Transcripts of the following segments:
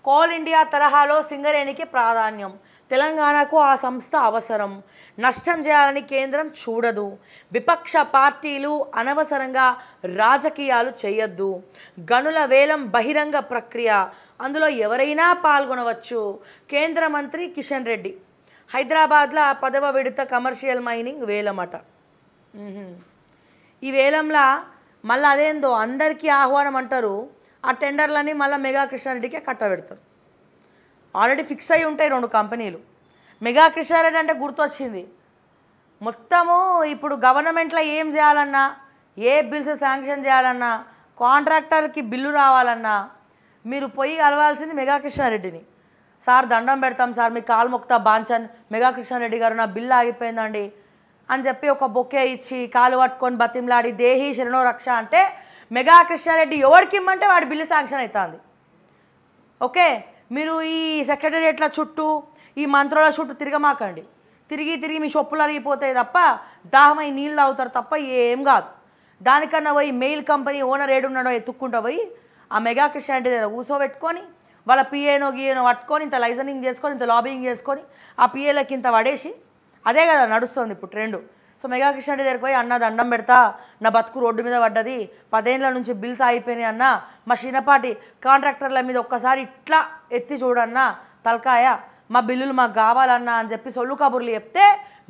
Coal India తరహాలో సింగరేణికి ప్రాధాన్యం, తెలంగాణకు ఆ సంస్థ అవసరం, నష్టం చేయాలని కేంద్రం చూడదు, విపక్ష పార్టీలు అనవసరంగా రాజకీయాలు చేయొద్దు, గనుల వేలం బహిరంగ ప్రక్రియ, అందులో ఎవరైనా పాల్గొనవచ్చు. కేంద్ర మంత్రి కిషన్ రెడ్డి. హైదరాబాద్లో 10వ విడత కమర్షియల్ మైనింగ్ వేలమట. ఈ వేలంలా మళ్ళీ అదేందో అందరికీ ఆహ్వానం అంటారు, ఆ టెండర్లని మళ్ళీ మెగా కృష్ణారెడ్డికే కట్టబెడతారు. ఆల్రెడీ ఫిక్స్ అయి ఉంటాయి 2 కంపెనీలు. మెగా కృష్ణారెడ్డి అంటే గుర్తొచ్చింది, మొత్తము ఇప్పుడు గవర్నమెంట్లో ఏం చేయాలన్నా, ఏ బిల్స్ శాంక్షన్ చేయాలన్నా, కాంట్రాక్టర్కి బిల్లు రావాలన్నా మీరు పోయి కలవాల్సింది మెగా కృష్ణారెడ్డిని. సార్ దండం పెడతాం సార్, మీ కాలు మొక్తా బాంచన్, మెగా కృష్ణారెడ్డి గారు నా బిల్లు ఆగిపోయిందండి అని చెప్పి ఒక బొకే ఇచ్చి కాలు పట్టుకొని బతిమలాడి దేహి శరణో రక్ష అంటే మెగా కృష్ణారెడ్డి ఎవరికి ఇమ్మంటే వాడి బిల్లు శాంక్షన్ అవుతుంది. ఓకే, మీరు ఈ సెక్రటరియట్ల చుట్టూ ఈ మంత్రుల చుట్టూ తిరగమాకండి. తిరిగి మీ షొప్పులు అరిగిపోతాయి తప్ప, దాహమై నీళ్ళు తాగుతారు తప్ప ఏం కాదు. దానికన్నా పోయి మెయిల్ కంపెనీ ఓనర్ ఏడున్నాడో ఎత్తుక్కుంటా పోయి ఆ మెగా కృష్ణారెడ్డి దగ్గర కూర్చోబెట్టుకొని వాళ్ళ పిఏనో గిఏనో పట్టుకొని ఇంత లైజనింగ్ చేసుకొని ఇంత లాబింగ్ చేసుకొని ఆ పిఏలకి ఇంత పడేసి, అదే కదా నడుస్తుంది ఇప్పుడు ట్రెండ్. సో మెగా కృష్ణారెడ్డి దగ్గరికి పోయి, అన్న దండం పెడతా, నా బతుకు రోడ్డు మీద పడ్డది, 10 ఏళ్ళ నుంచి బిల్స్ అయిపోయినాయి అన్న, మా చిన్నపాటి కాంట్రాక్టర్ల మీద ఒక్కసారి ఇట్లా ఎత్తి చూడన్నా తలకాయ, మా బిల్లులు మాకు కావాలన్నా అని చెప్పి సొల్లు కబుర్లు చెప్తే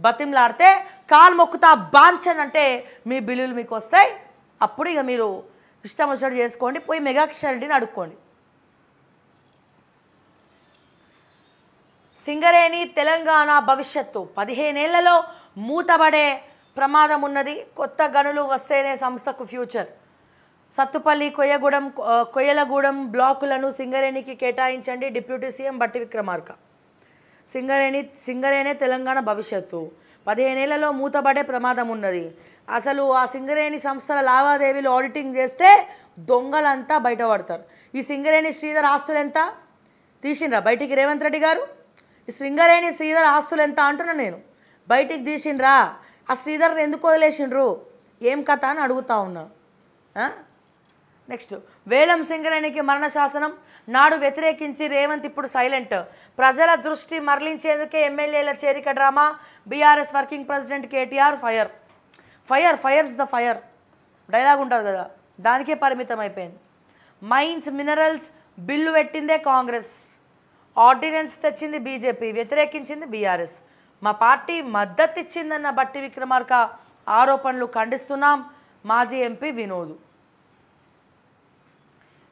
బతిమలాడితే కాలు మొక్కుతా బాంచన్ అంటే మీ బిల్లులు మీకు వస్తాయి. అప్పుడు ఇక మీరు ఇష్టం వచ్చినట్టు చేసుకోండి, పోయి మెగా కృష్ణారెడ్డిని అడుక్కోండి. సింగరేణి తెలంగాణ భవిష్యత్తు 15 ఏళ్లలో మూతబడే ప్రమాదం ఉన్నది. కొత్త గనులు వస్తేనే సంస్థకు ఫ్యూచర్. సత్తుపల్లి కొయ్యలగూడెం బ్లాకులను సింగరేణికి కేటాయించండి డిప్యూటీ సీఎం బట్టి విక్రమార్క. సింగరేణి తెలంగాణ భవిష్యత్తు 15 ఏళ్లలో మూతబడే ప్రమాదం ఉన్నది. అసలు ఆ సింగరేణి సంస్థల లావాదేవీలు ఆడిటింగ్ చేస్తే దొంగలంతా బయటపడతారు. ఈ సింగరేణి శ్రీధర్ ఆస్తులు ఎంత తీసిండ్రా బయటికి రేవంత్ రెడ్డి గారు? ఈ సింగరేణి శ్రీధర్ ఆస్తులు ఎంత అంటున్నా నేను, బయటికి తీసిండ్రా? ఆ శ్రీధర్ని ఎందుకు వదిలేసిండ్రు, ఏం కథ అని అడుగుతా ఉన్నా. నెక్స్ట్, వేలం సింగరేణికి మరణ శాసనం నాడు వ్యతిరేకించి రేవంత్ ఇప్పుడు సైలెంట్. ప్రజల దృష్టి మరలించేందుకే ఎమ్మెల్యేల చేరిక drama. BRS working president KTR fires the fire dialogue ఉంటుంది కదా, దానికే పరిమితం అయిపోయింది. మైన్స్ మినరల్స్ బిల్లు పెట్టిందే కాంగ్రెస్, ఆర్డినెన్స్ తెచ్చింది బీజేపీ, వ్యతిరేకించింది బీఆర్ఎస్. మా పార్టీ మద్దతు ఇచ్చిందన్న బట్టి విక్రమార్క ఆరోపణలు ఖండిస్తున్నాం. మాజీ ఎంపీ వినోద్.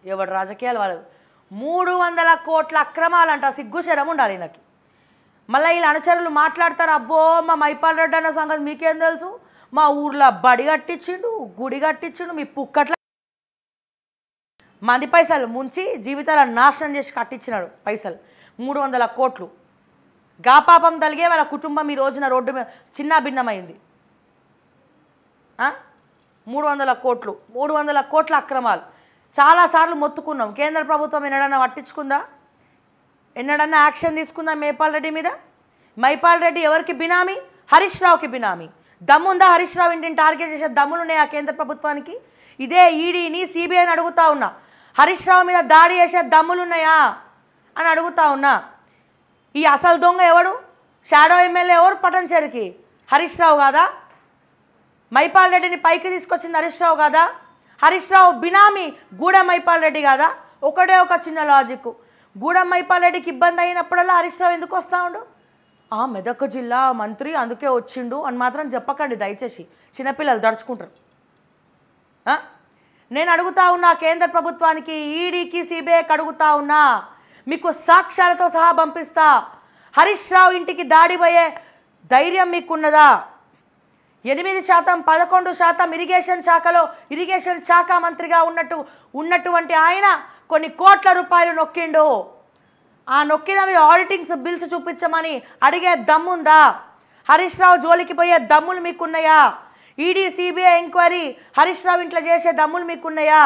ఎవడు రాజకీయాలు వాళ్ళు. 300 కోట్ల అక్రమాలంట, సిగ్గుశరం ఉండాలి నాకు. మళ్ళీ వీళ్ళ అనుచరులు మాట్లాడతారు, అబ్బో మా మైపాల్ రెడ్డి అన్న సంగతి మీకేం తెలుసు, మా ఊర్లో బడి కట్టించిండు, గుడి కట్టించిండు, మీ పుక్కట్ల మంది పైసలు ముంచి జీవితాలను నాశనం చేసి కట్టించినాడు పైసలు 300 కోట్లు. గాపాపం తలిగే వాళ్ళ కుటుంబం ఈ రోజున రోడ్డు మీద చిన్న భిన్నమైంది. 300 కోట్ల అక్రమాలు. చాలాసార్లు మొత్తుకున్నాం, కేంద్ర ప్రభుత్వం ఎన్నడన్నా పట్టించుకుందా, ఎన్నడన్నా యాక్షన్ తీసుకుందా మైపాల్ రెడ్డి మీద? మైపాల్ రెడ్డి ఎవరికి బినామీ? హరీష్ రావుకి బినామీ. దమ్ముందా హరీష్ రావు ఇంటిని టార్గెట్ చేసే దమ్ములున్నాయి ఆ కేంద్ర ప్రభుత్వానికి? ఇదే ఈడీని సిబిఐని అడుగుతా ఉన్నా, హరీష్ రావు మీద దాడి చేసే దమ్ములున్నాయా అని అడుగుతా ఉన్నా. ఈ అసలు దొంగ ఎవడు? షాడో ఎమ్మెల్యే ఎవరు పటంచెరికి? హరీష్ రావు కాదా? మైపాల్ రెడ్డిని పైకి తీసుకొచ్చింది హరీష్ రావు కాదా? హరీష్ రావు బినామీ గూడెం మైపాల్ రెడ్డి కాదా? ఒకటే ఒక చిన్న లాజిక్, గూడెం మైపాల్ రెడ్డికి ఇబ్బంది అయినప్పుడల్లా హరీష్ రావు ఎందుకు వస్తూ ఉండు? మెదక్ జిల్లా మంత్రి అందుకే వచ్చిండు అని మాత్రం చెప్పకండి దయచేసి, చిన్నపిల్లలు దడుచుకుంటారు. నేను అడుగుతా ఉన్నా కేంద్ర ప్రభుత్వానికి, ఈడీకి సిబిఐకి అడుగుతా ఉన్నా, మీకు సాక్ష్యాలతో సహా పంపిస్తా. హరీష్ రావు ఇంటికి దాడి పోయే ధైర్యం మీకున్నదా? 8% 11% ఇరిగేషన్ శాఖలో ఇరిగేషన్ శాఖ మంత్రిగా ఉన్నటువంటి ఆయన కొన్ని కోట్ల రూపాయలు నొక్కిండు. ఆ నొక్కినవి ఆడిటింగ్స్ బిల్స్ చూపించమని అడిగే దమ్ముందా? హరీష్ రావు జోలికి పోయే దమ్ములు మీకున్నాయా? ED CBI enquiry Harish Rao ఇంట్లో చేసే దమ్ములు మీకున్నాయా?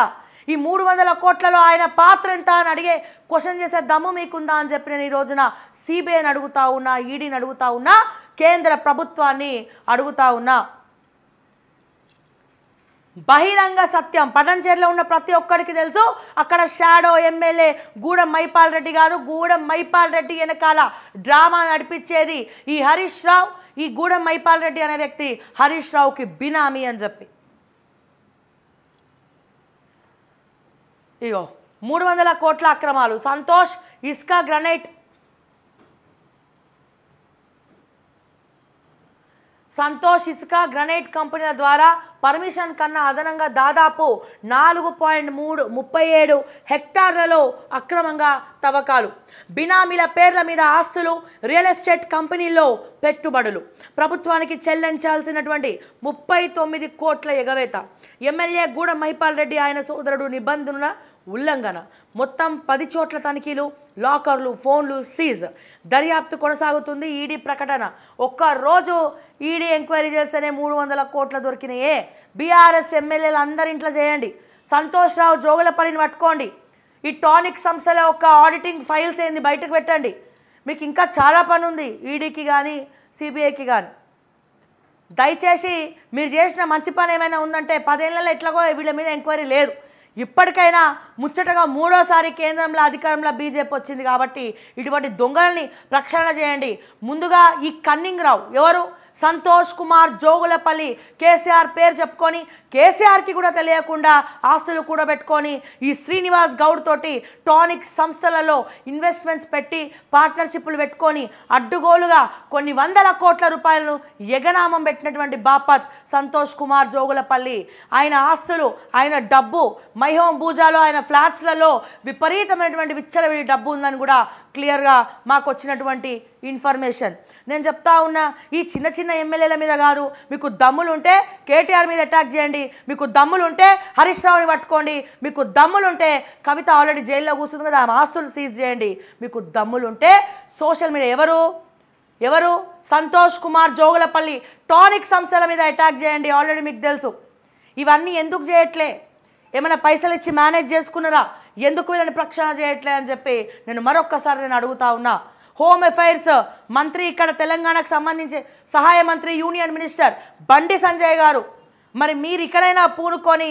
ఈ 300 కోట్లలో ఆయన పాత్ర ఎంత అని అడిగే క్వశ్చన్ చేసే దమ్ము మీకుందా అని చెప్పి నేను ఈ రోజున సిబిఐని అడుగుతా ఉన్నా, ఈడీని అడుగుతా ఉన్నా, కేంద్ర ప్రభుత్వాన్ని అడుగుతా ఉన్నా. బహిరంగ సత్యం. పటంచేరులో ఉన్న ప్రతి ఒక్కరికి తెలుసు, అక్కడ షాడో ఎమ్మెల్యే గూడెం మైపాల్ రెడ్డి కాదు, గూడెం మైపాల్ రెడ్డి వెనకాల డ్రామా నడిపించేది ఈ హరీష్ రావు. ఈ గూడెం మైపాల్ రెడ్డి అనే వ్యక్తి హరీష్ రావుకి బినామీ అని చెప్పి. ఇగో 300 కోట్ల అక్రమాలు. సంతోష్ ఇసుక గ్రనైట్ కంపెనీల ద్వారా పర్మిషన్ కన్నా అదనంగా దాదాపు 4.37 హెక్టార్లలో అక్రమంగా తవ్వకాలు. బినామీల పేర్ల మీద ఆస్తులు, రియల్ ఎస్టేట్ కంపెనీల్లో పెట్టుబడులు. ప్రభుత్వానికి చెల్లించాల్సినటువంటి 39 కోట్ల ఎగవేత. ఎమ్మెల్యే గూడెం మైపాల్ రెడ్డి ఆయన సోదరుడు నిబంధనల ఉల్లంఘన. మొత్తం 10 చోట్ల తనిఖీలు, లాకర్లు, ఫోన్లు సీజ్. దర్యాప్తు కొనసాగుతుంది. ఈడీ ప్రకటన. ఒక్కరోజు ఈడీ ఎంక్వైరీ చేస్తేనే 300 కోట్ల దొరికినాయే. బీఆర్ఎస్ ఎమ్మెల్యేలు అందరింట్లో చేయండి. సంతోష్ రావు జోగులపల్లిని పట్టుకోండి. ఈ టానిక్ సంస్థలో ఒక ఆడిటింగ్ ఫైల్స్ ఏంది బయటకు పెట్టండి. మీకు ఇంకా చాలా పని ఉంది ఈడీకి కానీ సిబిఐకి కానీ. దయచేసి మీరు చేసిన మంచి పని ఏమైనా ఉందంటే 10 ఏళ్లలో ఎట్లాగో వీళ్ళ మీద ఎంక్వైరీ లేదు. ఇప్పటికైనా ముచ్చటగా 3వసారి కేంద్రంలో అధికారంలో బీజేపీ వచ్చింది కాబట్టి ఇటువంటి దొంగలని ప్రక్షాళన చేయండి. ముందుగా ఈ కన్నింగ్ రావు ఎవరు? సంతోష్ కుమార్ జోగులపల్లి. కేసీఆర్ పేరు చెప్పుకొని కేసీఆర్కి కూడా తెలియకుండా ఆస్తులు కూడా పెట్టుకొని ఈ శ్రీనివాస్ గౌడ్ తోటి టానిక్ సంస్థలలో ఇన్వెస్ట్మెంట్స్ పెట్టి పార్ట్నర్షిప్లు పెట్టుకొని అడ్డుగోలుగా కొన్ని 100 కోట్ల రూపాయలను ఎగనామం పెట్టినటువంటి బాపత్ సంతోష్ కుమార్ జోగులపల్లి. ఆయన ఆస్తులు, ఆయన డబ్బు, మైహోం భూజాలో ఆయన ఫ్లాట్స్లలో విపరీతమైనటువంటి విచ్చలవిడి డబ్బు ఉందని కూడా క్లియర్గా మాకు వచ్చినటువంటి ఇన్ఫర్మేషన్. నేను చెప్తా ఉన్నా, ఈ చిన్న చిన్న ఎమ్మెల్యేల మీద కాదు, మీకు దమ్ములుంటే కేటీఆర్ మీద అటాక్ చేయండి, మీకు దమ్ములుంటే హరీష్ రావుని పట్టుకోండి, మీకు దమ్ములుంటే కవిత ఆల్రెడీ జైల్లో కూర్చుంది కదా ఆమె ఆస్తులు సీజ్ చేయండి, మీకు దమ్ములుంటే సోషల్ మీడియా ఎవరు సంతోష్ కుమార్ జోగులపల్లి టానిక్ సంస్థల మీద అటాక్ చేయండి. ఆల్రెడీ మీకు తెలుసు. ఇవన్నీ ఎందుకు చేయట్లే? ఏమైనా పైసలు ఇచ్చి మేనేజ్ చేసుకున్నారా? ఎందుకు వీళ్ళని ప్రక్షాళన చేయట్లే అని చెప్పి నేను మరొక్కసారి అడుగుతా ఉన్నా. హోమ్ అఫైర్స్ మంత్రి, ఇక్కడ తెలంగాణకు సంబంధించి సహాయ మంత్రి, యూనియన్ మినిస్టర్ బండి సంజయ్ గారు, మరి మీరు ఇక్కడైనా పూనుకొని